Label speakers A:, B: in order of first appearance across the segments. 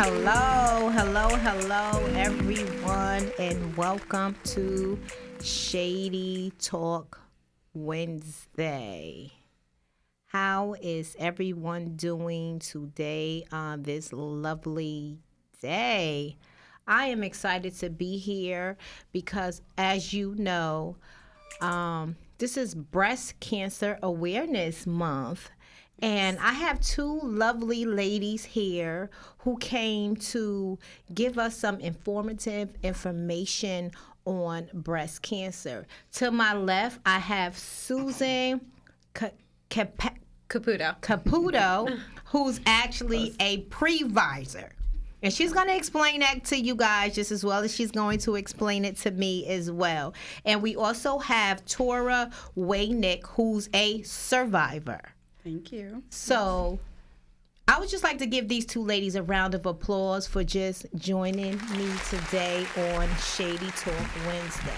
A: Hello, hello, hello, everyone, and welcome to Shady Talk Wednesday. How is everyone doing today on this lovely day? I am excited to be here because, as you know, this is Breast Cancer Awareness Month. And I have two lovely ladies here who came to give us some informative information on breast cancer. To my left, I have Susan Caputo, who's actually a previsor. And she's going to explain that to you guys just as well as she's going to explain it to me as well. And we also have Tora Waynick, who's a survivor.
B: Thank you.
A: So I would just like to give these two ladies a round of applause for just joining me today on Shady Talk Wednesday.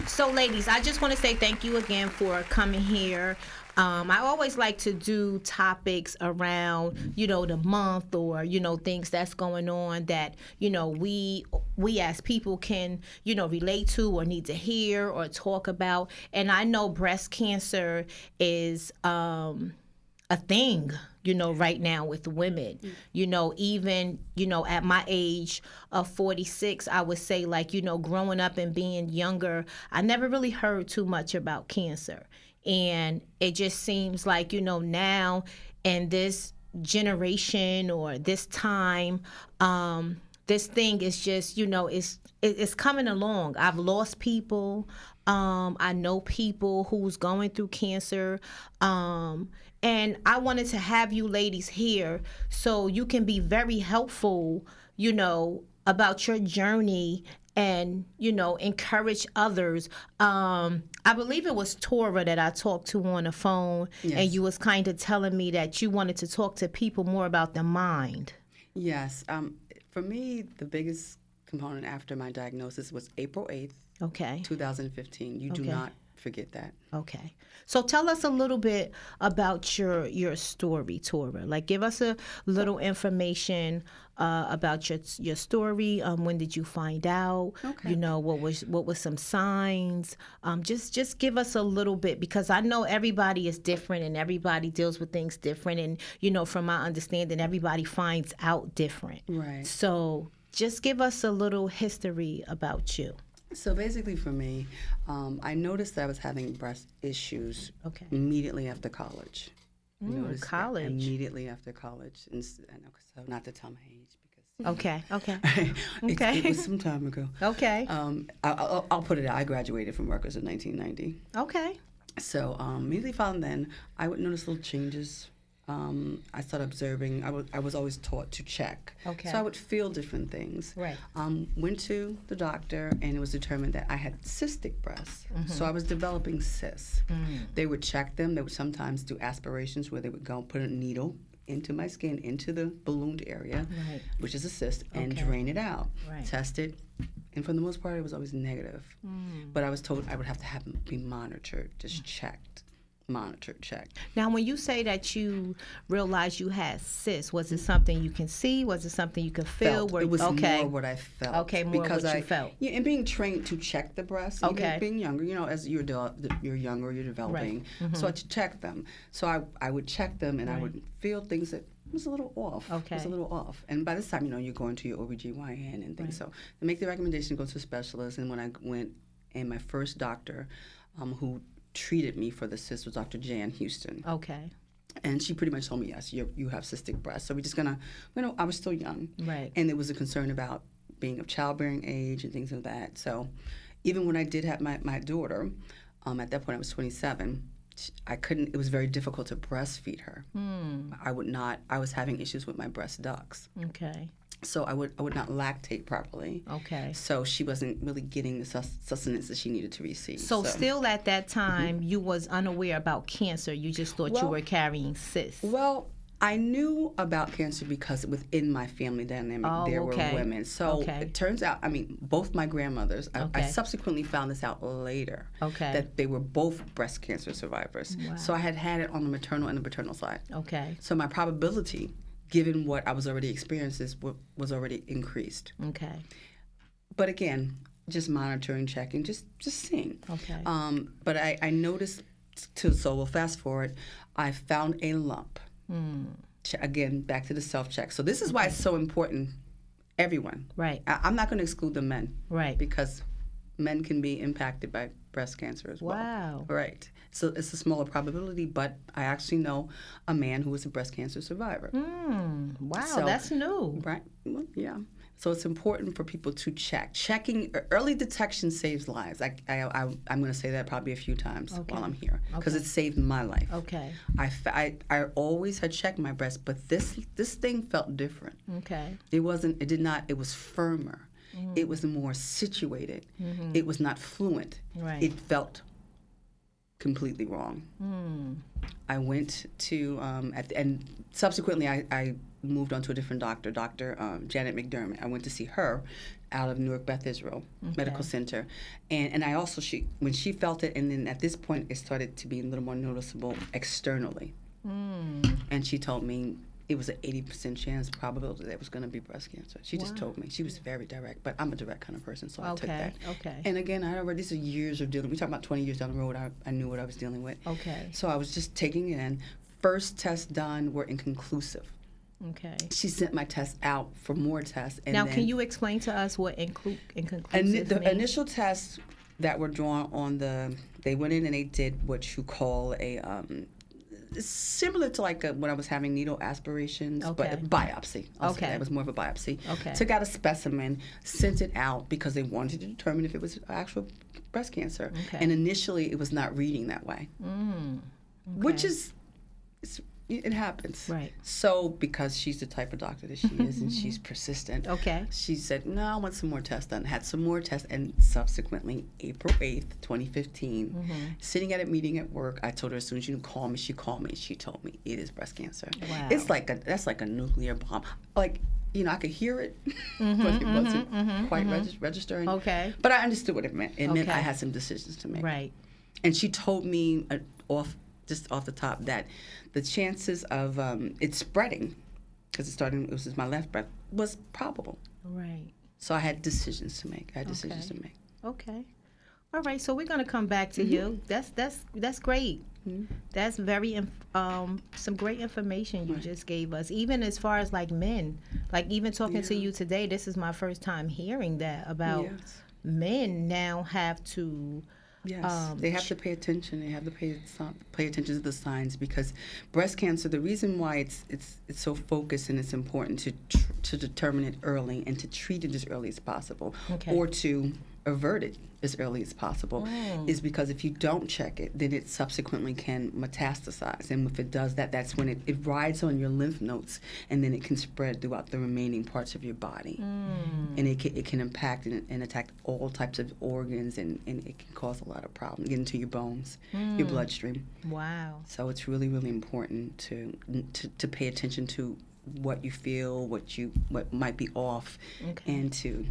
A: So, ladies, I just want to say thank you again for coming here. I always like to do topics around, the month or, things that's going on that, we as people can, relate to or need to hear or talk about. And I know breast cancer is a thing, right now with women. Even, at my age of 46, I would say, growing up and being younger, I never really heard too much about cancer. And it just seems like, now in this generation or this time, this thing is just, it's coming along. I've lost people. I know people who's going through cancer. And I wanted to have you ladies here so you can be very helpful, about your journey and, encourage others. I believe it was Tora that I talked to on the phone, yes. And you was kind of telling me that you wanted to talk to people more about the mind.
B: Yes. For me, the biggest component after my diagnosis was April 8th, 2015. You do not forget that.
A: Okay. So tell us a little bit about your story, Tora. Give us a little information about your story. When did you find out?
B: Okay.
A: What was some signs? Just give us a little bit, because I know everybody is different and everybody deals with things different, and from my understanding, everybody finds out different.
B: Right.
A: So just give us a little history about you.
B: So basically for me, I noticed that I was having breast issues immediately after college.
A: College?
B: Immediately after college. And so not to tell my age because...
A: Okay.
B: It was some time ago.
A: Okay.
B: I'll put it out. I graduated from Rutgers in 1990.
A: Okay.
B: So immediately following then, I would notice little changes. I started observing. I was always taught to check.
A: Okay.
B: So I would feel different things.
A: Right.
B: Went to the doctor, and it was determined that I had cystic breasts.
A: Mm-hmm.
B: So I was developing cysts.
A: Mm-hmm.
B: They would check them. They would sometimes do aspirations where they would go put a needle into my skin, into the ballooned area,
A: right.
B: which is a cyst, and drain it out.
A: Right.
B: Test it. And for the most part, it was always negative. But I was told I would have to be monitored, just checked. Monitored, checked.
A: Now, when you say that you realized you had cysts, was it something you can see? Was it something you could feel?
B: It was more what I felt.
A: Okay, more
B: because
A: what you felt.
B: Yeah, and being trained to check the breasts. Even being younger, as you're younger, you're developing.
A: Right. Mm-hmm.
B: So I check them. So I would check them, and I would feel things that was a little off.
A: Okay.
B: It was a little off. And by this time, you're going to your OBGYN and things.
A: Right.
B: So they make the recommendation to go to a specialist. And when I went, and my first doctor, who treated me for the cyst, was Dr. Jan Houston.
A: Okay.
B: And she pretty much told me, yes, you have cystic breast. So we're just gonna, I was still young.
A: Right.
B: And there was a concern about being of childbearing age and things like that. So even when I did have my daughter, at that point I was 27, it was very difficult to breastfeed her. I was having issues with my breast ducts.
A: Okay.
B: So I would not lactate properly.
A: Okay.
B: So she wasn't really getting the sustenance that she needed to receive.
A: So still at that time, you was unaware about cancer. You just thought you were carrying cysts.
B: Well, I knew about cancer because within my family dynamic there were women. So it turns out, both my grandmothers, I subsequently found this out later, that they were both breast cancer survivors.
A: Wow.
B: So I had it on the maternal and the paternal side.
A: Okay.
B: So my probability given what I was already experiencing, was already increased.
A: Okay.
B: But again, just monitoring, checking, just seeing.
A: Okay.
B: But I noticed, so we'll fast forward, I found a lump. Again, back to the self-check. So this is why it's so important, everyone.
A: Right.
B: I'm not going to exclude the men.
A: Right.
B: Because men can be impacted by breast cancer as well.
A: Wow.
B: Right. So it's a smaller probability, but I actually know a man who was a breast cancer survivor.
A: Wow,
B: So,
A: that's new.
B: Right. Well, yeah. So it's important for people to check. Checking early detection saves lives. I'm going to say that probably a few times while I'm here because it saved my life.
A: Okay.
B: I always had checked my breast, but this thing felt different.
A: Okay.
B: It wasn't. It did not. It was firmer. It was more situated. It was not fluent.
A: Right.
B: It felt completely wrong. I went to and subsequently I moved on to a different doctor, Dr. Janet McDermott. I went to see her out of Newark Beth Israel Medical Center, and I also when she felt it, and then at this point it started to be a little more noticeable externally, and she told me it was an 80% chance probability that it was going to be breast cancer. She just told me. She was very direct, but I'm a direct kind of person, so I took that.
A: Okay.
B: And again, these are years of dealing. We talk about 20 years down the road. I knew what I was dealing with.
A: Okay.
B: So I was just taking it in. First tests done were inconclusive.
A: Okay.
B: She sent my tests out for more tests. And
A: Now,
B: then,
A: can you explain to us what inconclusive
B: the
A: means?
B: initial tests that were drawn on they went in and they did what you call a similar to like when I was having needle aspirations, but biopsy.
A: Okay.
B: That was more of a biopsy.
A: Okay.
B: Took out a specimen, sent it out because they wanted to determine if it was actual breast cancer.
A: Okay.
B: And initially, it was not reading that way, which is it happens.
A: Right.
B: So because she's the type of doctor that she is and she's persistent, she said, no, I want some more tests done. Had some more tests, and subsequently, April 8th, 2015, sitting at a meeting at work, I told her as soon as you call me, she called me, she told me it is breast cancer.
A: Wow.
B: It's that's like a nuclear bomb. Like, I could hear it, but it wasn't quite registering.
A: Okay.
B: But I understood what it meant. It meant I had some decisions to make.
A: Right.
B: And she told me off the top that the chances of it spreading, because it was my left breast, was probable.
A: Right.
B: So I had decisions to make.
A: Okay. All right. So we're gonna come back to you. That's great. That's very some great information you just gave us. Even as far as like men, like even talking to you today, this is my first time hearing that about men now have to.
B: Yes, they have to pay attention. They have to pay attention to the signs, because breast cancer. The reason why it's so focused and it's important to determine it early and to treat it as early as possible, or to avert it as early as possible, is because if you don't check it, then it subsequently can metastasize, and if it does that, that's when it rides on your lymph nodes, and then it can spread throughout the remaining parts of your body, and it can impact and attack all types of organs, and it can cause a lot of problems, get into your bones, your bloodstream.
A: Wow.
B: So it's really, really important to pay attention to what you feel, what might be off, and to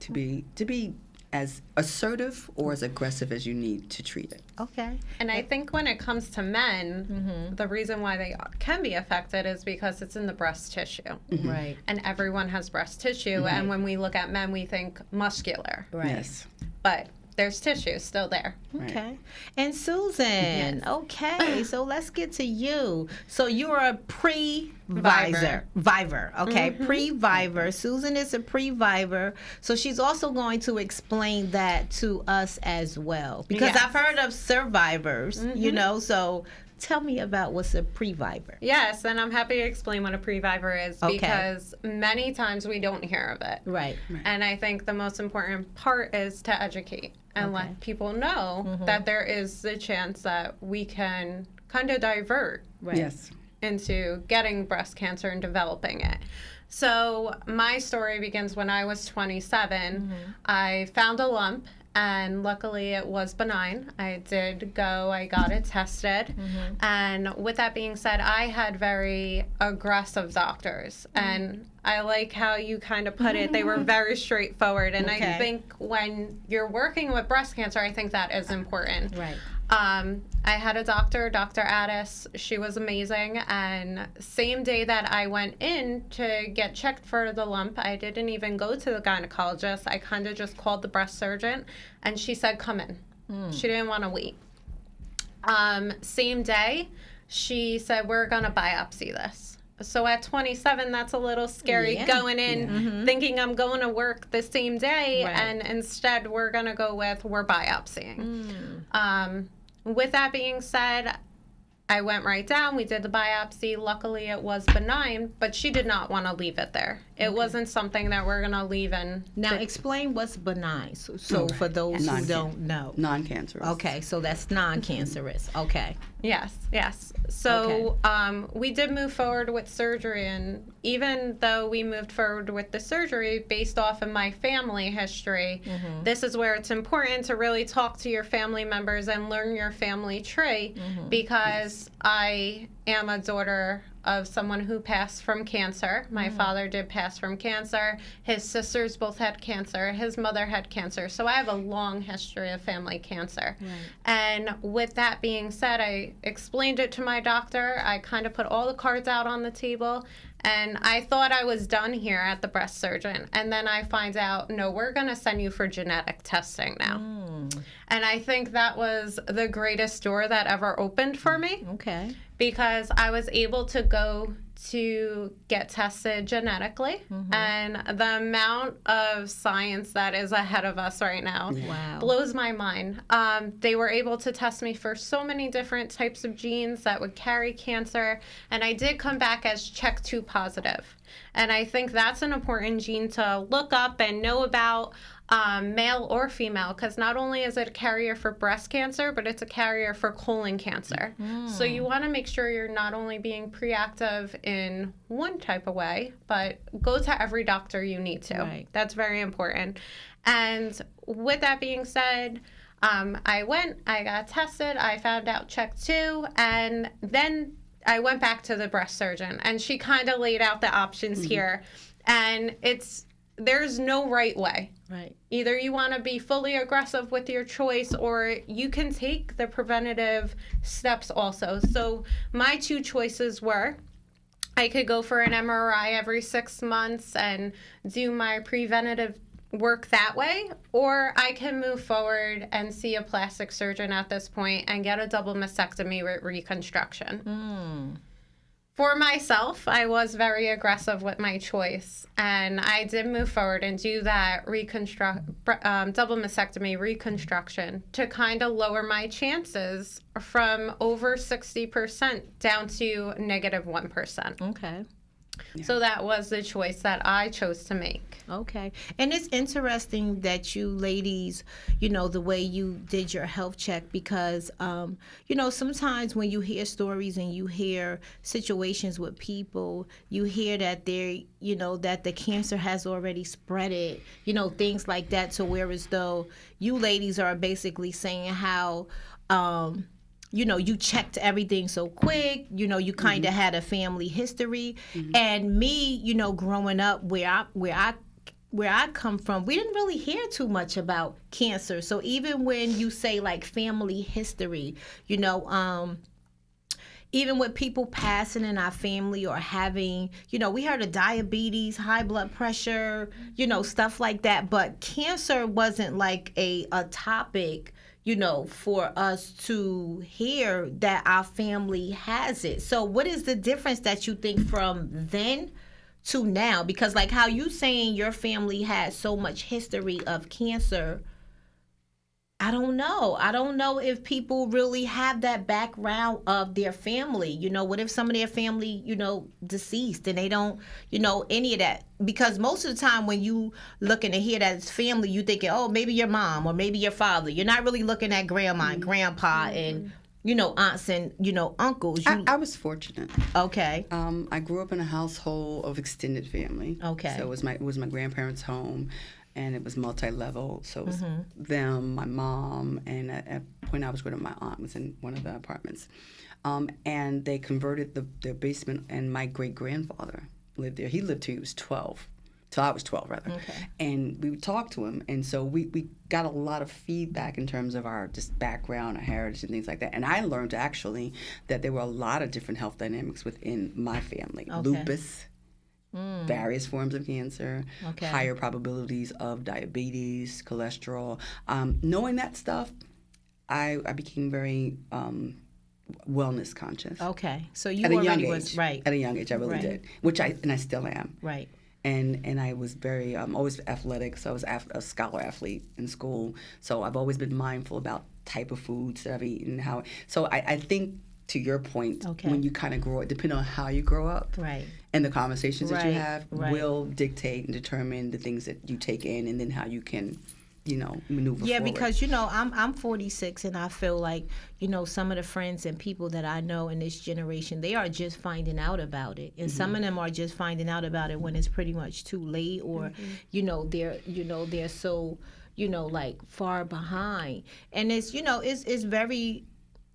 B: be as assertive or as aggressive as you need to treat it.
A: Okay.
C: And I think when it comes to men, the reason why they can be affected is because it's in the breast tissue.
A: Right.
C: And everyone has breast tissue. And when we look at men, we think muscular.
A: Right.
B: Yes.
C: But there's tissue still there.
A: Okay. And Susan, okay, so let's get to you. So you're a pre-Viver. Okay, pre-Viver. Susan is a pre-Viver. So she's also going to explain that to us as well. Because I've heard of survivors, so tell me about what's a pre-Viver.
C: Yes, and I'm happy to explain what a pre-Viver is, because many times we don't hear of it.
A: Right.
C: And I think the most important part is to educate and let people know that there is the chance that we can kind of divert into getting breast cancer and developing it. So my story begins when I was 27. I found a lump, and luckily it was benign. I got it tested. And with that being said, I had very aggressive doctors. And I like how you kind of put it. They were very straightforward. And I think when you're working with breast cancer, I think that is important.
A: Right.
C: I had a doctor, Dr. Addis. She was amazing. And same day that I went in to get checked for the lump, I didn't even go to the gynecologist. I kind of just called the breast surgeon, and she said, come in. She didn't want to wait. Same day, she said, we're going to biopsy this. So at 27, that's a little scary, going in thinking I'm going to work the same day, and instead we're going to go with we're biopsying. With that being said, I went right down. We did the biopsy. Luckily, it was benign, but she did not want to leave it there. It wasn't something that we're going to leave in.
A: Now, explain what's benign. So for those who don't know.
B: Non-cancerous.
A: Okay, so that's non-cancerous. Okay.
C: Yes. So we did move forward with surgery, and even though we moved forward with the surgery based off of my family history, this is where it's important to really talk to your family members and learn your family tree, because I am a daughter of someone who passed from cancer. My father did pass from cancer. His sisters both had cancer. His mother had cancer. So I have a long history of family cancer. And with that being said, I explained it to my doctor. I kind of put all the cards out on the table. And I thought I was done here at the breast surgeon. And then I find out, no, we're going to send you for genetic testing now. And I think that was the greatest door that ever opened for me.
A: Okay.
C: Because I was able to go to get tested genetically, and the amount of science that is ahead of us right now blows my mind. They were able to test me for so many different types of genes that would carry cancer, and I did come back as CHEK2 positive. And I think that's an important gene to look up and know about, male or female, because not only is it a carrier for breast cancer, but it's a carrier for colon cancer. So you want to make sure you're not only being preactive in one type of way, but go to every doctor you need to.
A: Right.
C: That's very important. And with that being said, I got tested, I found out CHEK2, and then I went back to the breast surgeon, and she kind of laid out the options here. And there's no right way.
A: Right.
C: Either you want to be fully aggressive with your choice, or you can take the preventative steps also. So my two choices were, I could go for an MRI every 6 months and do my preventative work that way, or I can move forward and see a plastic surgeon at this point and get a double mastectomy with reconstruction. For myself, I was very aggressive with my choice, and I did move forward and do that double mastectomy reconstruction to kind of lower my chances from over 60% down to -1%.
A: Okay.
C: So that was the choice that I chose to make.
A: Okay. And it's interesting that you ladies, the way you did your health check, because, sometimes when you hear stories and you hear situations with people, you hear that that the cancer has already spread it, things like that. So whereas though you ladies are basically saying how, you checked everything so quick, you kind of had a family history. And me, growing up where I come from, we didn't really hear too much about cancer. So even when you say like family history, even with people passing in our family or having, we heard of diabetes, high blood pressure, stuff like that. But cancer wasn't like a topic, for us to hear that our family has it. So what is the difference that you think from then to now? Because like how you saying your family has so much history of cancer, I don't know if people really have that background of their family. What if some of their family, deceased and they don't, any of that? Because most of the time when you looking to hear that it's family, you thinking, oh, maybe your mom or maybe your father. You're not really looking at grandma and grandpa and, aunts and, uncles.
B: I was fortunate.
A: Okay.
B: I grew up in a household of extended family.
A: Okay.
B: So it was my grandparents' home. And it was multi-level, so it was them, my mom, and at a point I was with my aunt was in one of the apartments. And they converted their basement, and my great-grandfather lived there. He lived till he was 12, till I was 12 rather.
A: Okay.
B: And we would talk to him, and so we got a lot of feedback in terms of our just background, our heritage, and things like that. And I learned actually that there were a lot of different health dynamics within my family.
A: Okay.
B: Lupus, various forms of cancer,
A: Okay.
B: higher probabilities of diabetes, cholesterol. Knowing that stuff, I became very wellness conscious.
A: Okay. So you
B: At a young
A: already
B: age.
A: was right.
B: At a young age, I really
A: Right.
B: did, and I still am.
A: Right.
B: And I was very always athletic, so I was a scholar athlete in school. So I've always been mindful about type of foods that I've eaten, how. So I think, to your point,
A: Okay.
B: when you kind of grow up, depending on how you grow up,
A: Right.
B: and the conversations that you
A: Right,
B: have
A: right.
B: will dictate and determine the things that you take in, and then how you can, maneuver
A: Yeah,
B: forward.
A: because I'm 46, and I feel like some of the friends and people that I know in this generation, they are just finding out about it, and some of them are just finding out about it when it's pretty much too late, or they're so like far behind, and it's very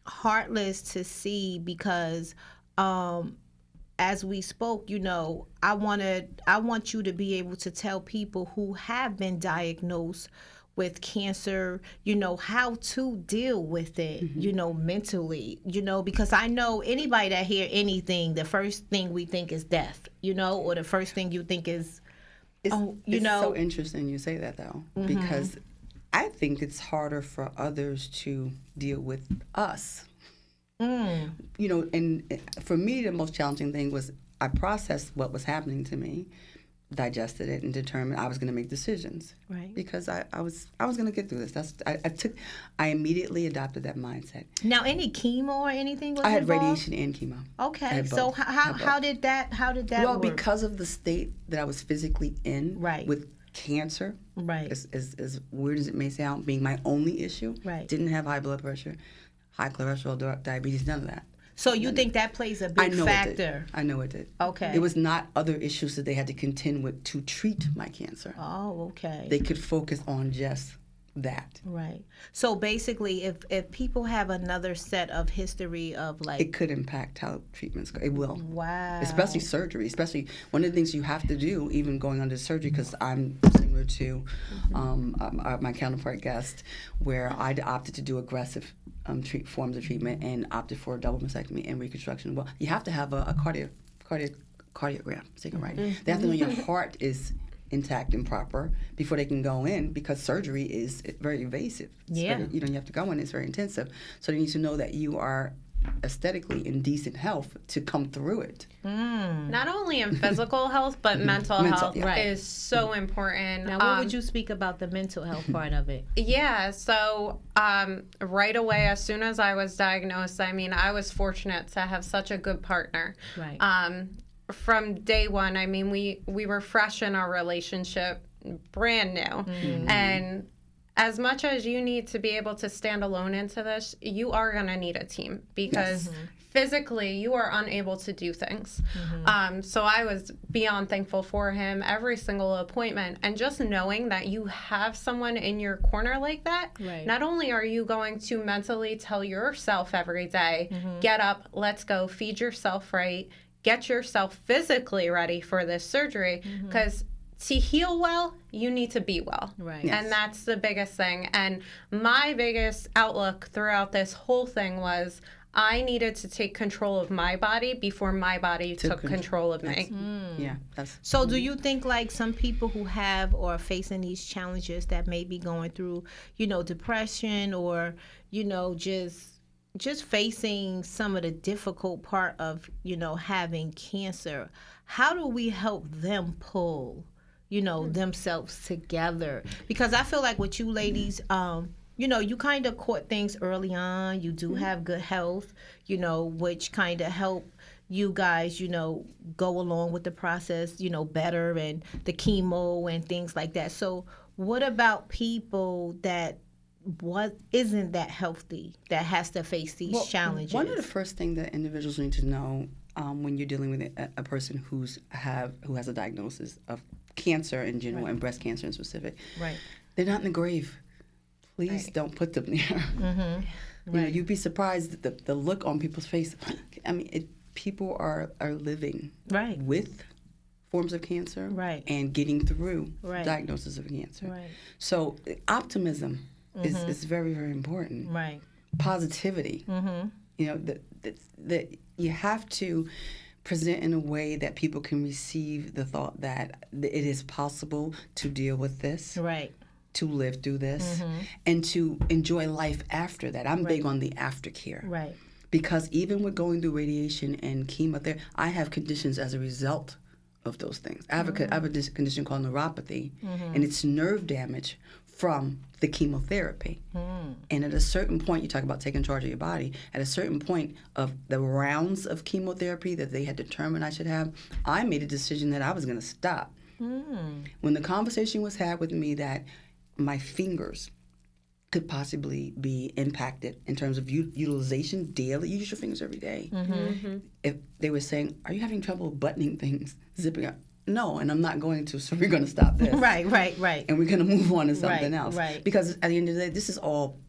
A: heartless to see because as we spoke, I want you to be able to tell people who have been diagnosed with cancer, how to deal with it, mentally, because I know anybody that hear anything, the first thing we think is death, or the first thing you think is,
B: it's so interesting you say that, though, because I think it's harder for others to deal with us. And for me, the most challenging thing was I processed what was happening to me, digested it, and determined I was going to make decisions.
A: Right.
B: Because I was going to get through this. I immediately adopted that mindset.
A: Now, any chemo or anything was
B: I had
A: involved?
B: radiation and chemo.
A: Okay, so how did that
B: Well,
A: work?
B: because of the state that I was physically in,
A: Right.
B: with cancer,
A: Right.
B: as weird as it may sound, being my only issue,
A: Right.
B: didn't have high blood pressure, high cholesterol, diabetes, none of that.
A: So you think that plays a big factor?
B: I know it did.
A: Okay.
B: It was not other issues that they had to contend with to treat my cancer.
A: Oh, okay.
B: They could focus on just that.
A: Right. So basically, if people have another set of history of like,
B: It could impact how treatments go. It will.
A: wow.
B: Especially surgery. Especially one of the things you have to do, even going under surgery, because I'm similar to my counterpart guest, where I opted to do aggressive forms of treatment and opted for a double mastectomy and reconstruction. Well, you have to have a cardiogram, so right. They have to know your heart is intact and proper before they can go in, because surgery is very invasive.
A: Yeah.
B: You have to go in, it's very intensive. So they need to know that you are aesthetically in decent health to come through it.
C: Not only in physical health, but mental health is so important.
A: Now, what would you speak about the mental health part of it?
C: Yeah, so right away, as soon as I was diagnosed, I was fortunate to have such a good partner.
A: Right.
C: From day one, we were fresh in our relationship, brand new. And as much as you need to be able to stand alone into this, you are going to need a team, because physically you are unable to do things. So I was beyond thankful for him every single appointment. And just knowing that you have someone in your corner like that, not only are you going to mentally tell yourself every day, get up, let's go, feed yourself right, get yourself physically ready for this surgery, because to heal well, you need to be well.
A: Right.
B: Yes.
C: And that's the biggest thing. And my biggest outlook throughout this whole thing was I needed to take control of my body before my body took control of me.
B: Yeah.
A: So do you think like some people who have or are facing these challenges that may be going through, depression or, just facing some of the difficult part of, having cancer, how do we help them pull, themselves together? Because I feel like with you ladies, you kind of caught things early on. You do have good health, which kind of help you guys, go along with the process, better, and the chemo and things like that. So what about people that isn't that healthy, that has to face these challenges?
B: One of the first things that individuals need to know when you're dealing with a person who has a diagnosis of cancer in general and breast cancer in specific, they're not in the grave. Please don't put them there. You'd be surprised at the look on people's face. People are living with forms of cancer,
A: Right.
B: and getting through
A: Right.
B: diagnosis of cancer.
A: Right.
B: So optimism is very, very important.
A: Right.
B: Positivity. You know, that you have to present in a way that people can receive the thought that it is possible to deal with this,
A: Right.
B: to live through this, and to enjoy life after that. I'm big on the aftercare.
A: Right.
B: Because even with going through radiation and chemotherapy, I have conditions as a result of those things. I have a condition called neuropathy, and it's nerve damage from the chemotherapy. And at a certain point, you talk about taking charge of your body, at a certain point of the rounds of chemotherapy that they had determined I should have, I made a decision that I was going to stop. When the conversation was had with me that my fingers could possibly be impacted in terms of utilization daily. You use your fingers every day. If they were saying, are you having trouble buttoning things, zipping up? No, and I'm not going to, so we're going to stop this.
A: Right.
B: And we're going to move on to something else.
A: Right.
B: Because at the end of the day, this is all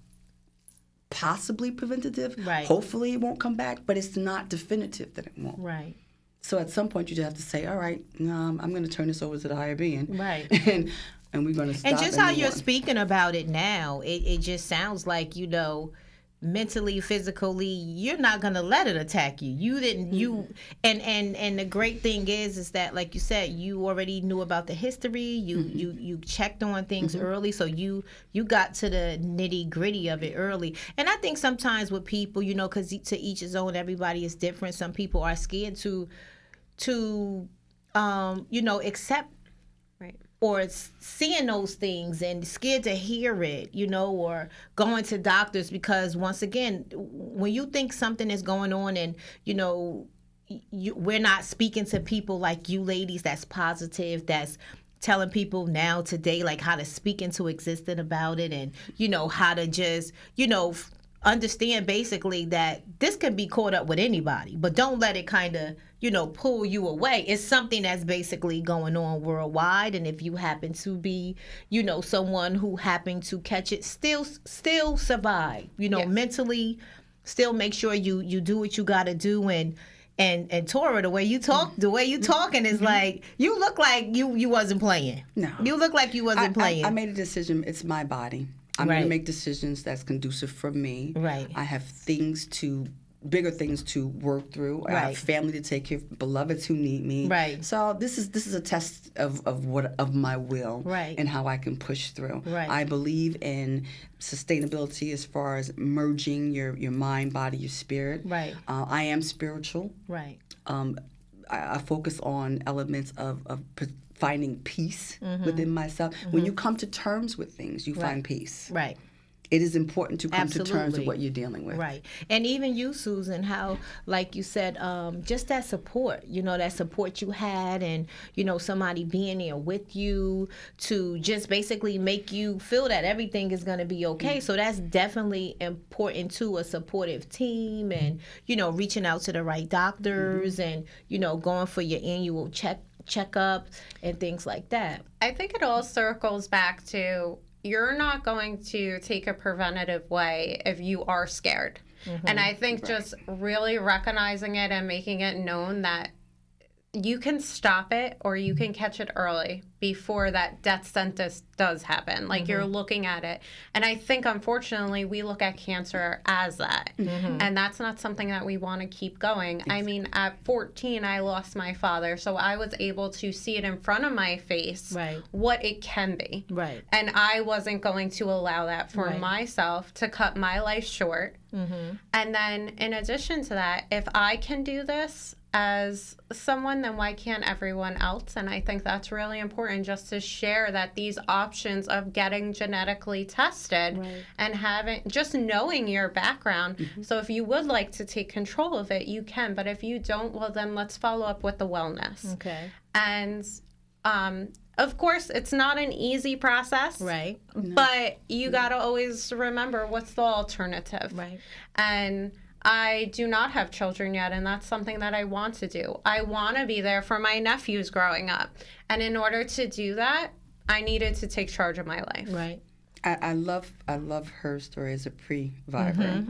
B: possibly preventative.
A: Right.
B: Hopefully it won't come back, but it's not definitive that it won't.
A: Right.
B: So at some point you just have to say, all right, I'm going to turn this over to the higher being.
A: Right.
B: And we're going to stop.
A: And just how
B: move
A: you're
B: on.
A: speaking about it now, it just sounds like, mentally, physically, you're not going to let it attack you. You didn't, and the great thing is that, like you said, you already knew about the history. You checked on things early. So you got to the nitty gritty of it early. And I think sometimes with people, because to each his own, everybody is different. Some people are scared to accept or seeing those things and scared to hear it, or going to doctors because, once again, when you think something is going on and, we're not speaking to people like you ladies that's positive, that's telling people now today, like how to speak into existence about it and, how to just, understand basically that this can be caught up with anybody, but don't let it kind of, pull you away. It's something that's basically going on worldwide. And if you happen to be, someone who happened to catch it, still survive, mentally, still make sure you do what you got to do. And Tora, the way you talking is like, you look like you wasn't playing.
B: No.
A: You look like you wasn't playing.
B: I made a decision. It's my body. I'm going to make decisions that's conducive for me.
A: Right.
B: I have bigger things to work through. I have family to take care of, beloveds who need me.
A: Right.
B: So this is a test of my will and how I can push through.
A: Right.
B: I believe in sustainability as far as merging your mind, body, your spirit.
A: Right.
B: I am spiritual.
A: Right.
B: I focus on elements of finding peace within myself. When you come to terms with things, you find peace.
A: Right.
B: It is important to come to terms with what you're dealing with.
A: Right. And even you, Susan, how, like you said, just that support, that support you had and, somebody being there with you to just basically make you feel that everything is going to be okay. So that's definitely important to a supportive team and, reaching out to the right doctors and, going for your annual checkup and things like that.
C: I think it all circles back to you're not going to take a preventative way if you are scared. And I think just really recognizing it and making it known that you can stop it or you can catch it early before that death sentence does happen. Like you're looking at it. And I think, unfortunately, we look at cancer as that. And that's not something that we want to keep going. I mean, at 14, I lost my father. So I was able to see it in front of my face, what it can be.
A: Right.
C: And I wasn't going to allow that for myself to cut my life short. And then in addition to that, if I can do this as someone, then why can't everyone else? And I think that's really important just to share that these options of getting genetically tested and having, just knowing your background. So if you would like to take control of it, you can. But if you don't, well, then let's follow up with the wellness.
A: Okay.
C: And of course, it's not an easy process.
A: Right.
C: But you got to always remember what's the alternative.
A: Right.
C: And I do not have children yet, and that's something that I want to do. I want to be there for my nephews growing up. And in order to do that, I needed to take charge of my life.
A: Right.
B: I love her story as a pre-survivor,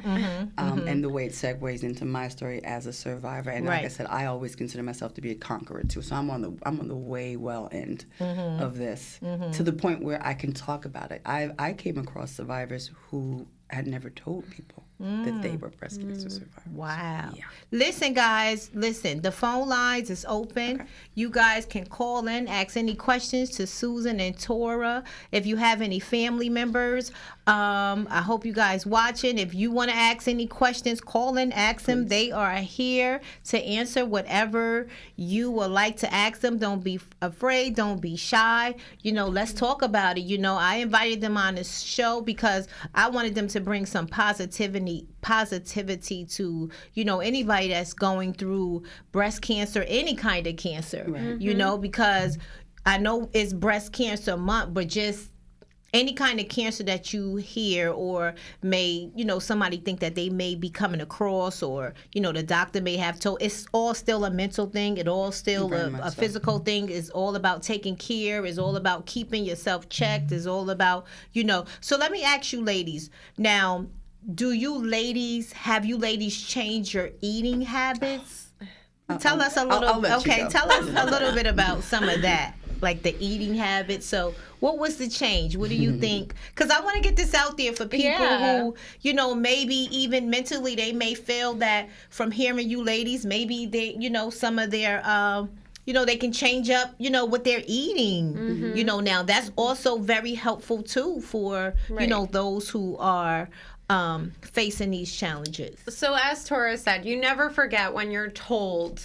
B: and the way it segues into my story as a survivor. And like I said, I always consider myself to be a conqueror too. So I'm on the way well end of this, to the point where I can talk about it. I came across survivors who had never told people that they were breast cancer survivors.
A: Wow.
B: Yeah.
A: Listen, guys, the phone lines is open. Okay. You guys can call in, ask any questions to Susan and Tora. If you have any family members, I hope you guys watching. If you want to ask any questions, call in, ask them. They are here to answer whatever you would like to ask them. Don't be afraid. Don't be shy. Let's talk about it. I invited them on this show because I wanted them to bring some positivity to anybody that's going through breast cancer, any kind of cancer, because I know it's breast cancer month, but just any kind of cancer that you hear or may, somebody think that they may be coming across, or, the doctor may have told, it's all still a mental thing. It all still a physical thing. It's all about taking care. It's all about keeping yourself checked. It's all about, So let me ask you ladies now, have you ladies changed your eating habits? Tell us a little. Tell us a little bit about some of that, like the eating habits. So, what was the change? What do you think? Because I want to get this out there for people who, maybe even mentally they may feel that from hearing you ladies, maybe they, some of their, they can change up, what they're eating. Now that's also very helpful too for, those who are facing these challenges.
C: So as Tora said, you never forget when you're told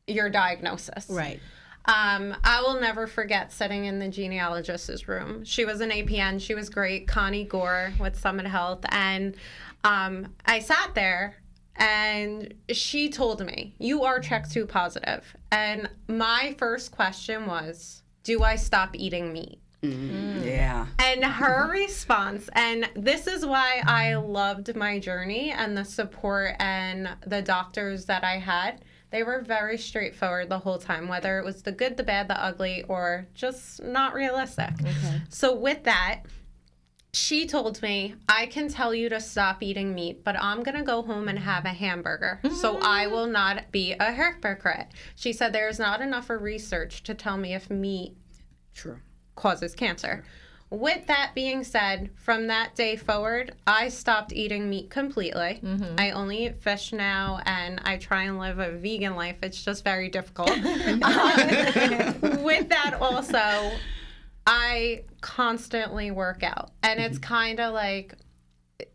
C: your diagnosis.
A: Right.
C: I will never forget sitting in the genealogist's room. She was an APN. She was great, Connie Gore with Summit Health. And I sat there and she told me, you are CHEK2 positive. And my first question was, do I stop eating meat?
B: Yeah.
C: And her response, and this is why I loved my journey and the support and the doctors that I had. They were very straightforward the whole time, whether it was the good, the bad, the ugly, or just not realistic. Okay. So with that, she told me, I can tell you to stop eating meat, but I'm going to go home and have a hamburger. So I will not be a hypocrite. She said there's not enough research to tell me if meat causes cancer. With that being said, from that day forward, I stopped eating meat completely. I only eat fish now, and I try and live a vegan life. It's just very difficult. With that also, I constantly work out. And it's kind of like,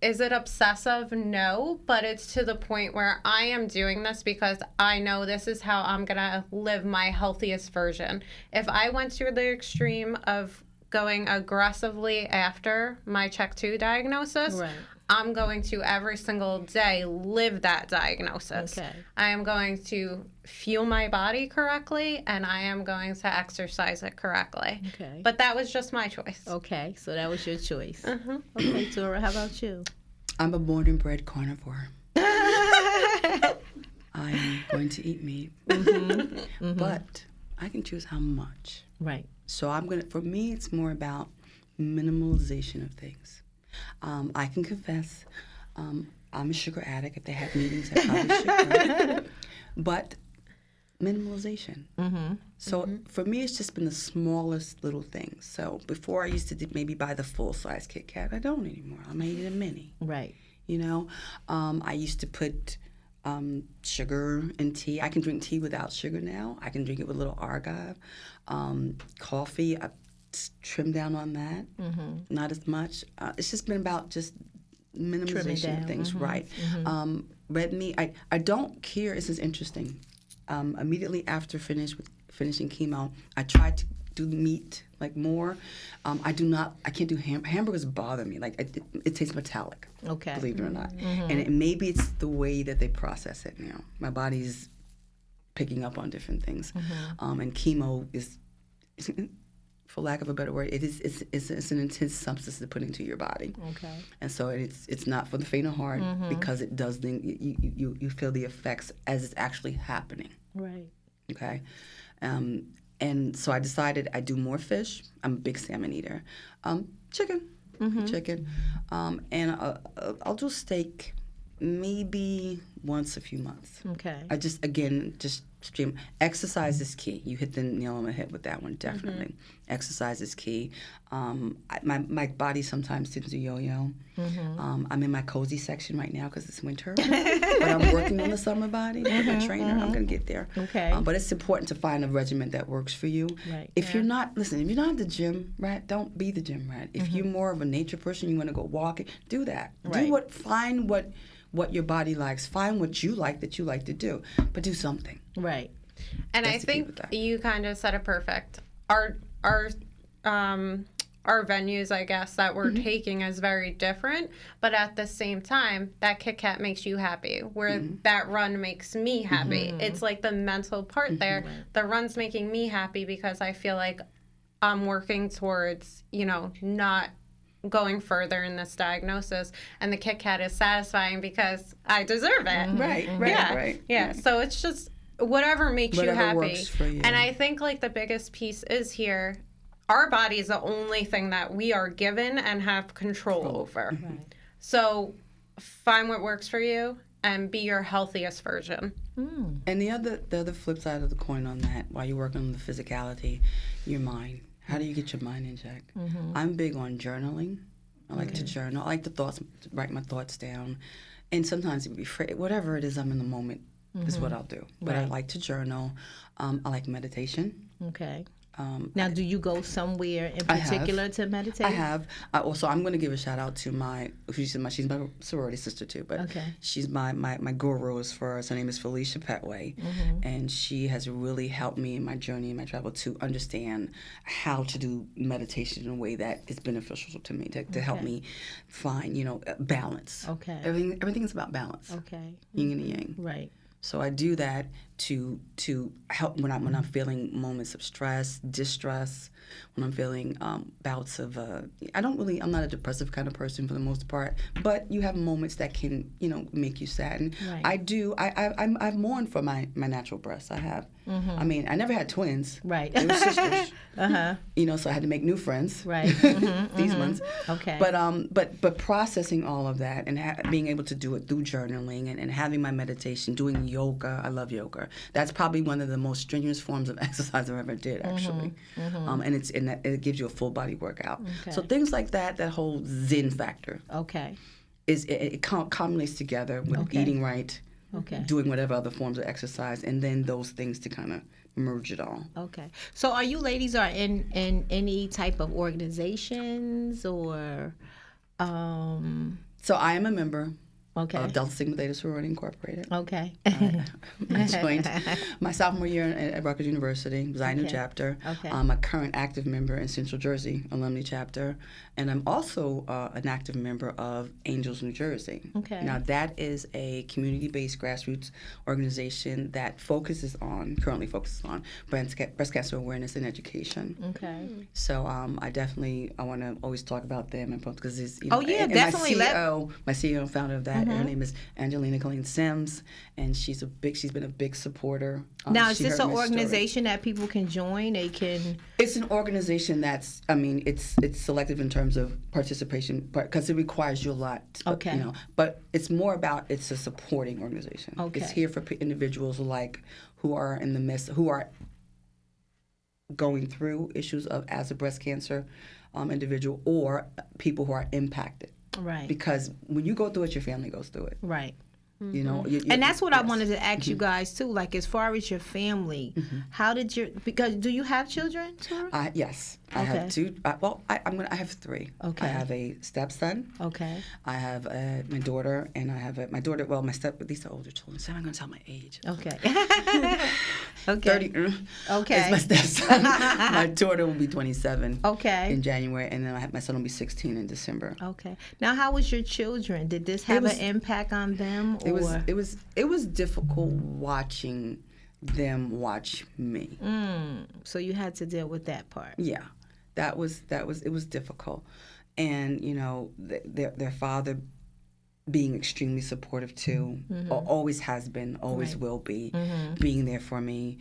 C: is it obsessive? No, but it's to the point where I am doing this because I know this is how I'm going to live my healthiest version. If I went to the extreme of going aggressively after my CHEK2 diagnosis, I'm going to every single day live that diagnosis. Okay. I am going to fuel my body correctly, and I am going to exercise it correctly. Okay. But that was just my choice.
A: Okay, so that was your choice. Okay, Tora, how about you?
B: I'm a born and bred carnivore. I'm going to eat meat, but I can choose how much.
A: Right.
B: So for me, it's more about minimalization of things. I can confess, I'm a sugar addict. If they have meetings, I probably should. But minimalization. So for me, it's just been the smallest little things. So before I used to maybe buy the full-size Kit Kat. I don't anymore. I'm eating a mini.
A: Right.
B: I used to put sugar in tea. I can drink tea without sugar now. I can drink it with a little argive. Coffee, I trimmed down on that. Not as much. It's just been about just minimization of things, right? Red meat, I don't care. This is interesting. Immediately after finishing chemo, I tried to do meat more. I can't do hamburgers bother me. It tastes metallic. Okay. Believe it or not. And maybe it's the way that they process it. My body's picking up on different things. And chemo is, for lack of a better word, it's an intense substance to put into your body. Okay. And so it's not for the faint of heart because it does you feel the effects as it's actually happening. Right. Okay. And so I decided I do more fish. I'm a big salmon eater. Chicken. chicken, and I'll do steak maybe once a few months.
A: Okay.
B: I just stream. Exercise is key. You hit the nail on the head with that one, definitely. Exercise is key. My body sometimes tends to yo-yo. I'm in my cozy section right now because it's winter, but I'm working on the summer body. Like a trainer, I'm going to get there.
A: Okay.
B: But it's important to find a regimen that works for you.
A: Right.
B: If you're not, listen, if you're not the gym rat, don't be the gym rat. If you're more of a nature person, you want to go walking, do that.
A: Right.
B: Find what your body likes. Find what you like that you like to do, but do something.
A: Right.
C: And
B: That's
C: I
B: the key with
C: think
B: that.
C: you kind of said it perfect. Our venues, I guess, that we're taking is very different, but at the same time, that Kit Kat makes you happy, where that run makes me happy. It's like the mental part there. The run's making me happy because I feel like I'm working towards, not going further in this diagnosis, and the Kit Kat is satisfying because I deserve it.
B: Right.
C: Yeah. So it's just whatever makes you happy.
B: Works for you.
C: And I think like the biggest piece is here, our body is the only thing that we are given and have control over.
A: Right.
C: So find what works for you and be your healthiest version.
B: And the other flip side of the coin on that, while you're working on the physicality, your mind. How do you get your mind in check? I'm big on journaling. I like to journal. I like to write my thoughts down. And sometimes it would be whatever it is I'm in the moment is what I'll do. But I like to journal. I like meditation.
A: Okay. Now, do you go somewhere in particular to meditate?
B: I have. Also, I'm going to give a shout out to she's my sorority sister too, but she's my guru as far as her name is Felicia Petway, and she has really helped me in my journey and my travel to understand how to do meditation in a way that is beneficial to me to help me find balance.
A: Okay.
B: Everything is about balance.
A: Okay.
B: Yin and yang.
A: Right.
B: So I do that to help when I'm feeling moments of stress, distress, when I'm feeling bouts of I'm not a depressive kind of person for the most part, but you have moments that can make you sad. And
A: Right.
B: I've mourned for my natural breasts. I have. I mean, I never had twins.
A: Right.
B: They were sisters. So I had to make new friends.
A: Right.
B: These ones.
A: Okay.
B: But processing all of that and being able to do it through journaling and having my meditation, doing yoga. I love yoga. That's probably one of the most strenuous forms of exercise I've ever did, actually. And it gives you a full body workout.
A: Okay.
B: So things like that whole Zen factor.
A: Okay.
B: It culminates together with eating right.
A: Okay.
B: Doing whatever other forms of exercise, and then those things to kind of merge it all.
A: Okay. So are you ladies in any type of organizations or
B: So I am a member
A: of
B: Delta Sigma Theta Sorority Incorporated.
A: Okay.
B: I joined my sophomore year at Rutgers University, was I new chapter.
A: Okay.
B: I'm a current active member in Central Jersey Alumni Chapter, and I'm also an active member of Angels New Jersey.
A: Okay.
B: Now that is a community-based grassroots organization that currently focuses on breast cancer awareness and education.
A: Okay.
B: So I want to always talk about them because it's
A: definitely.
B: my CEO and founder of that. Her name is Angelina Colleen Sims, and she's been a big supporter.
A: Now, is
B: She
A: this
B: heard
A: an
B: my story.
A: organization that people can join? They can.
B: It's an organization that's, it's selective in terms of participation, because it requires you a lot.
A: Okay.
B: But it's more about, it's a supporting organization.
A: Okay.
B: It's here for individuals who are in the midst, who are going through issues as a breast cancer individual, or people who are impacted.
A: Right.
B: Because when you go through it, your family goes through it.
A: Right.
B: And
A: that's what I wanted to ask you guys too. Like, as far as your family, how did do you have children, Tora?
B: Yes, I have two. I have three.
A: Okay.
B: I have a stepson.
A: Okay.
B: I have my daughter, and I have my daughter. Well, these are older children, so I'm not going to tell my age.
A: Okay. Okay.
B: 30.
A: Okay.
B: Is my stepson. My daughter will be 27.
A: Okay.
B: In January, and then my son will be 16 in December.
A: Okay. Now, how was your children? Did this have an impact on them?
B: It was difficult watching them watch me.
A: So you had to deal with that part.
B: Yeah, it was difficult, and their father being extremely supportive too, always has been, always will be, being there for me.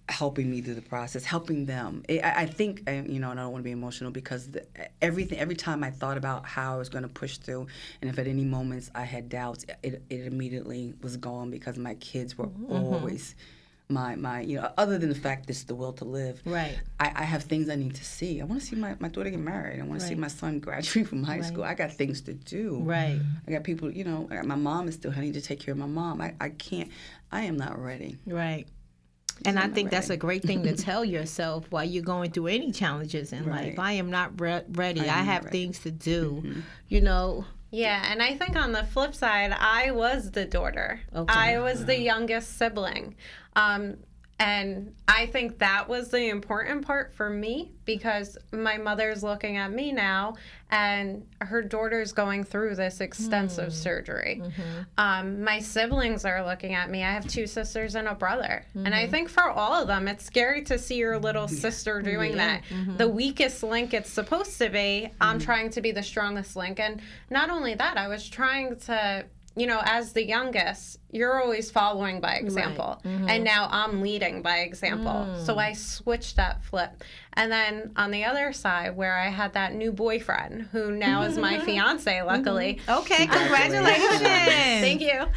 B: helping me through the process, helping them. I think, and I don't want to be emotional because every time I thought about how I was going to push through, and if at any moments I had doubts, it immediately was gone because my kids were always my other than the fact this is the will to live.
A: Right.
B: I have things I need to see. I want to see my daughter get married. I want to see my son graduate from high school. I got things to do.
A: Right.
B: I got people, my mom is still, I need to take care of my mom. I am not ready.
A: Right. And I think that's a great thing to tell yourself while you're going through any challenges in life. I am not ready. I have things to do,
C: Yeah, and I think on the flip side, I was the daughter. Okay. I was the youngest sibling. And I think that was the important part for me because my mother's looking at me now and her daughter's going through this extensive surgery. My siblings are looking at me. I have 2 sisters and a brother. And I think for all of them, it's scary to see your little sister doing that. The weakest link it's supposed to be, I'm trying to be the strongest link. And not only that, I was trying to... as the youngest, you're always following by example. Right. And now I'm leading by example. So I switched that flip. And then on the other side, where I had that new boyfriend, who now is my fiance, luckily.
A: Okay, congratulations.
C: Thank you.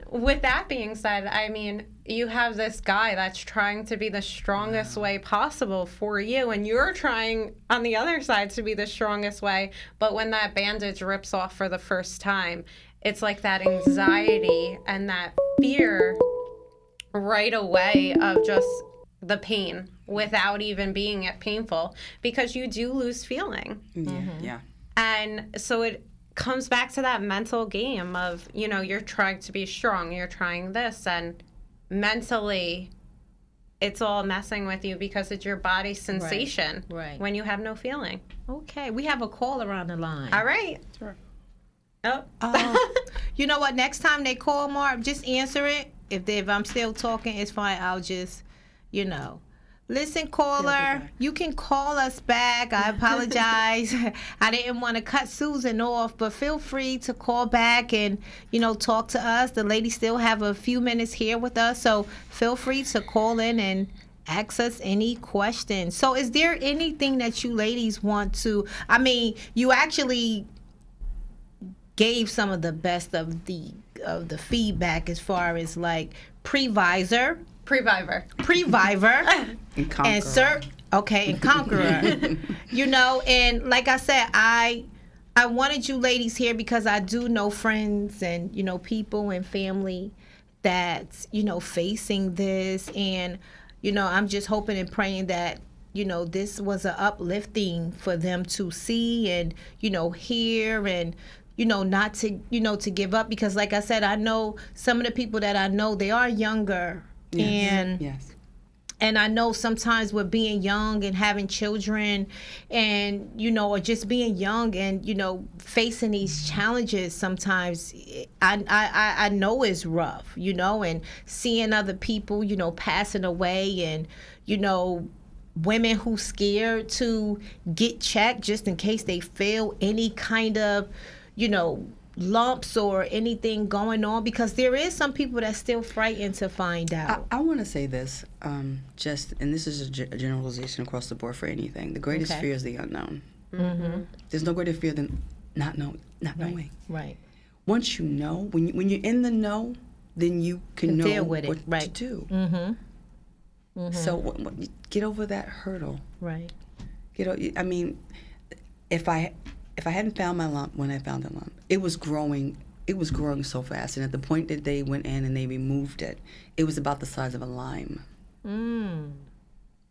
C: With that being said, I mean, you have this guy that's trying to be the strongest way possible for you, and you're trying on the other side to be the strongest way. But when that bandage rips off for the first time, it's like that anxiety and that fear right away of just the pain without even being painful, because you do lose feeling.
B: Yeah.
C: And so it comes back to that mental game of, you're trying to be strong, you're trying this, and mentally it's all messing with you because it's your body's sensation when you have no feeling.
A: Okay, we have a caller on the line.
C: All right.
B: Sure.
C: Oh.
A: You know what? Next time they call, Mark, just answer it. If I'm still talking, it's fine. I'll just, Listen, caller, you can call us back. I apologize. I didn't want to cut Susan off, but feel free to call back and, talk to us. The ladies still have a few minutes here with us, so feel free to call in and ask us any questions. So is there anything that you ladies want to, you actually gave some of the best of the feedback as far as like Previver.
B: And Conqueror.
A: And Conqueror. And like I said, I wanted you ladies here because I do know friends and, people and family that's, facing this. And, I'm just hoping and praying that, this was an uplifting for them to see and, hear and, not to, to give up. Because like I said, I know some of the people that I know, they are younger.
B: Yes.
A: And I know sometimes with being young and having children and, or just being young and, facing these challenges sometimes, I know it's rough, and seeing other people, passing away and, women who scared to get checked just in case they feel any kind of, lumps or anything going on, because there is some people that's still frightened to find out.
B: I want to say this, and this is a generalization across the board for anything. The greatest fear is the unknown. There's no greater fear than not knowing.
A: Right.
B: Once you know, when you're in the know, then you can know
A: deal with
B: what to do. So get over that hurdle.
A: Right.
B: If I hadn't found my lump when I found the lump, it was growing so fast. And at the point that they went in and they removed it, it was about the size of a lime.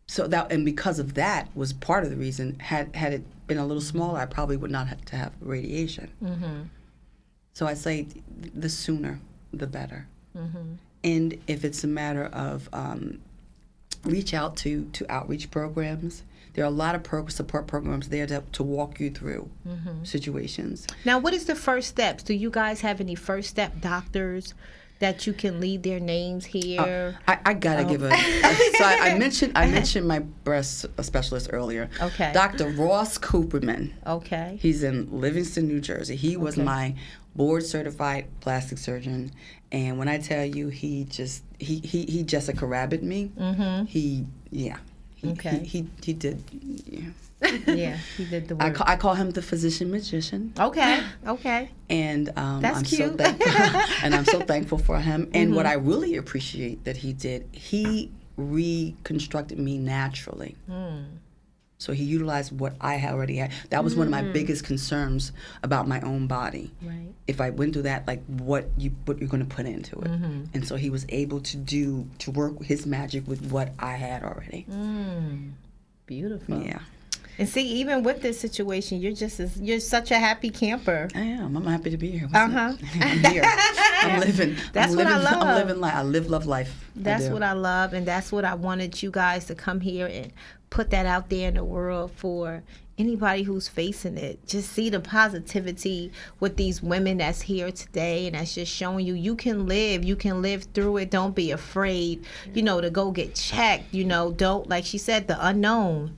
B: So because of that was part of the reason. Had it been a little smaller, I probably would not have to have radiation. So I say the sooner, the better. And if it's a matter of reach out to outreach programs. There are a lot of support programs there to walk you through situations.
A: Now, what is the first steps? Do you guys have any first step doctors that you can leave their names here?
B: I gotta give a. So I mentioned my breast specialist earlier.
A: Okay.
B: Dr. Ross Cooperman.
A: Okay.
B: He's in Livingston, New Jersey. He was my board certified plastic surgeon, and when I tell you, he Jessica Rabbit me. Mm-hmm. He did. Yeah.
A: Yeah, he did the work.
B: I call him the physician magician.
A: Okay.
B: And
A: That's
B: I'm
A: cute.
B: so thankful, and I'm so thankful for him. And what I really appreciate that he did, he reconstructed me naturally. So he utilized what I already had. That was one of my biggest concerns about my own body.
A: Right.
B: If I went through that, like what you're going to put into it. And so he was able to work his magic with what I had already.
A: Beautiful.
B: Yeah.
A: And see, even with this situation, you're such a happy camper.
B: I am. I'm happy to be here.
A: Uh-huh.
B: I'm here. I'm living.
A: That's what I love.
B: I'm living life. I live, love life.
A: That's what I love, and that's what I wanted you guys to come here and put that out there in the world for anybody who's facing it. Just see the positivity with these women that's here today, and that's just showing you can live through it. Don't be afraid, to go get checked. Don't, like she said, the unknown.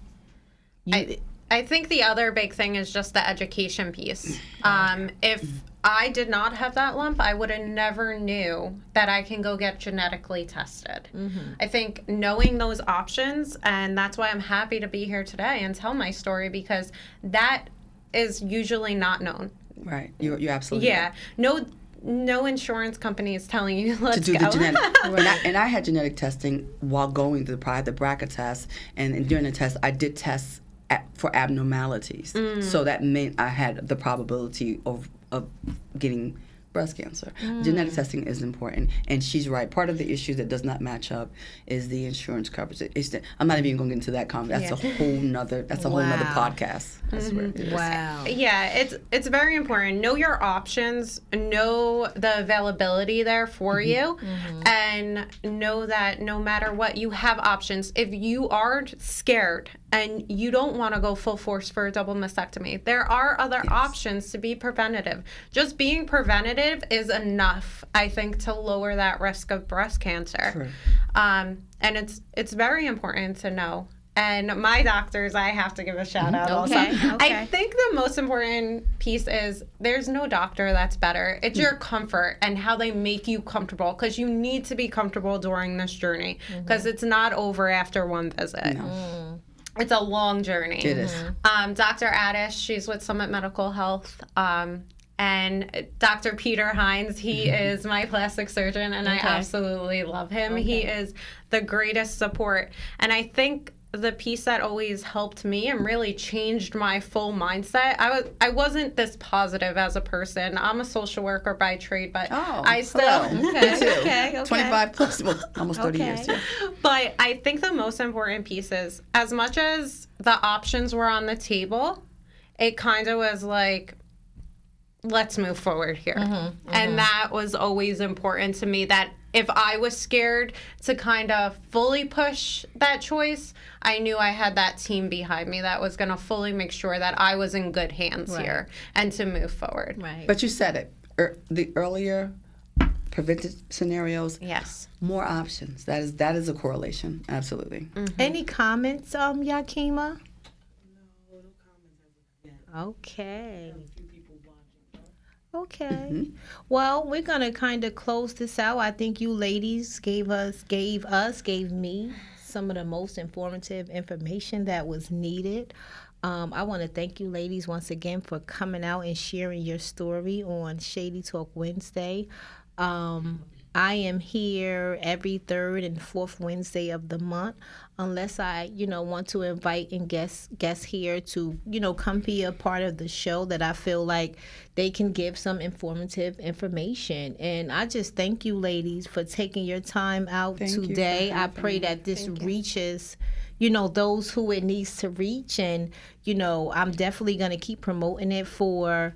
C: I think the other big thing is just the education piece. If I did not have that lump, I would have never knew that I can go get genetically tested. I think knowing those options, and that's why I'm happy to be here today and tell my story, because that is usually not known.
B: Right. You're absolutely right.
C: No insurance company is telling you, let's
B: to do
C: go.
B: the genetic. and I had genetic testing while going through the BRCA test, and during the test, I did tests for abnormalities. So that meant I had the probability of getting breast cancer. Genetic testing is important, and she's right. Part of the issue that does not match up is the insurance coverage. I'm not even going to get into that comment. That's a whole nother. That's a whole nother podcast. I swear.
A: Wow.
C: Yeah, it's very important. Know your options. Know the availability there for you, and know that no matter what, you have options. If you are scared and you don't want to go full force for a double mastectomy, there are other options to be preventative. Just being preventative is enough, I think, to lower that risk of breast cancer.
B: True.
C: And it's very important to know. And my doctors, I have to give a shout out also. I think the most important piece is there's no doctor that's better. It's your comfort and how they make you comfortable, because you need to be comfortable during this journey, because it's not over after one visit. No. It's a long journey.
B: It is.
C: Dr. Addis, she's with Summit Medical Health. And Dr. Peter Hines, he is my plastic surgeon, and I absolutely love him. He is the greatest support. And I think the piece that always helped me and really changed my full mindset, I wasn't this positive as a person. I'm a social worker by trade, but I still...
A: Okay.
B: 25 plus, well, almost 30 years. Yeah.
C: But I think the most important piece is, as much as the options were on the table, it kind of was like, let's move forward here. And that was always important to me, that if I was scared to kind of fully push that choice, I knew I had that team behind me that was going to fully make sure that I was in good hands here and to move forward.
A: Right.
B: But you said it. The earlier preventive scenarios, more options. That is a correlation. Absolutely.
A: Any comments, Yakima?
D: No comments as of yet.
A: Okay.
D: A few people watching.
A: Okay. Well, we're gonna kind of close this out. I think you ladies gave me some of the most informative information that was needed. I want to thank you ladies once again for coming out and sharing your story on Shady Talk Wednesday. I am here every third and fourth Wednesday of the month, unless I, want to invite and guests here to, come be a part of the show that I feel like they can give some informative information. And I just thank you, ladies, for taking your time out today. I pray that this reaches, those who it needs to reach. And, I'm definitely going to keep promoting it for,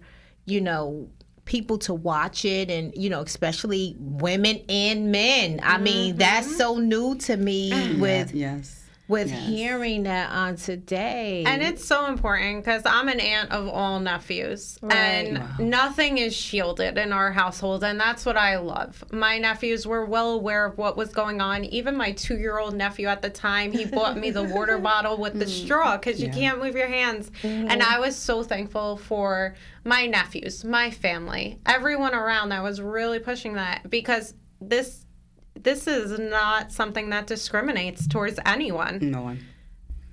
A: people to watch it, and especially women and men. I mean, that's so new to me with with
B: Yes.
A: hearing that on today.
C: And it's so important because I'm an aunt of all nephews, and nothing is shielded in our household, and that's what I love. My nephews were well aware of what was going on. Even my 2-year-old nephew at the time, he bought me the water bottle with the straw because you can't move your hands. And I was so thankful for my nephews, my family, everyone around that was really pushing that, because this is not something that discriminates towards anyone.
B: No one.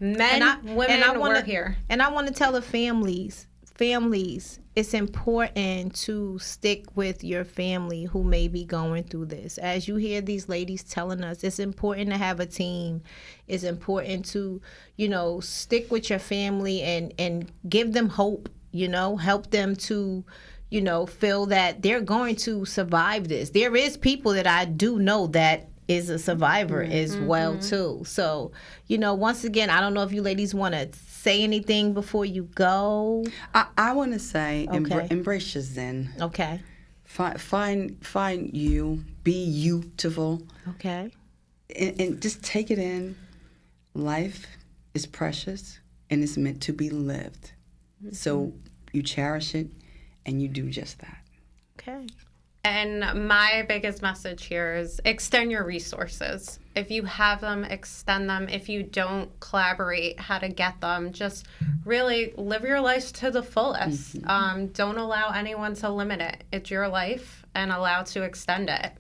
C: Men, women, we're here.
A: And I want to tell the families, it's important to stick with your family who may be going through this. As you hear these ladies telling us, it's important to have a team. It's important to, stick with your family and give them hope, help them to, feel that they're going to survive this. There is people that I do know that is a survivor as well too. So, once again, I don't know if you ladies want to say anything before you go.
B: I want to say, embrace your zen.
A: Okay.
B: Find you. Be beautiful.
A: Okay.
B: And just take it in. Life is precious and it's meant to be lived. So you cherish it and you do just that.
A: Okay.
C: And my biggest message here is extend your resources. If you have them, extend them. If you don't, collaborate how to get them. Just really live your life to the fullest. Don't allow anyone to limit it. It's your life, and allow to extend it.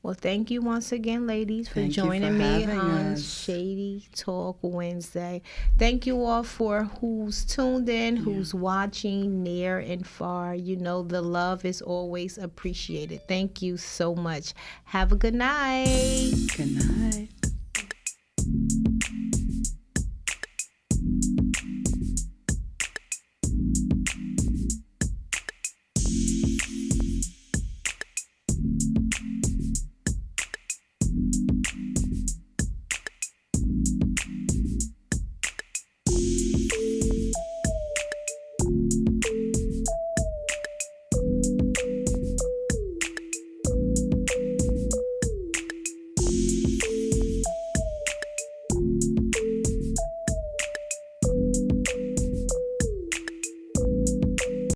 A: Well, thank you once again, ladies, for
B: Thank you
A: joining
B: for
A: me
B: having
A: on
B: us.
A: Shady Talk Wednesday. Thank you all for who's tuned in, who's watching near and far. The love is always appreciated. Thank you so much. Have a good night.
B: Good night.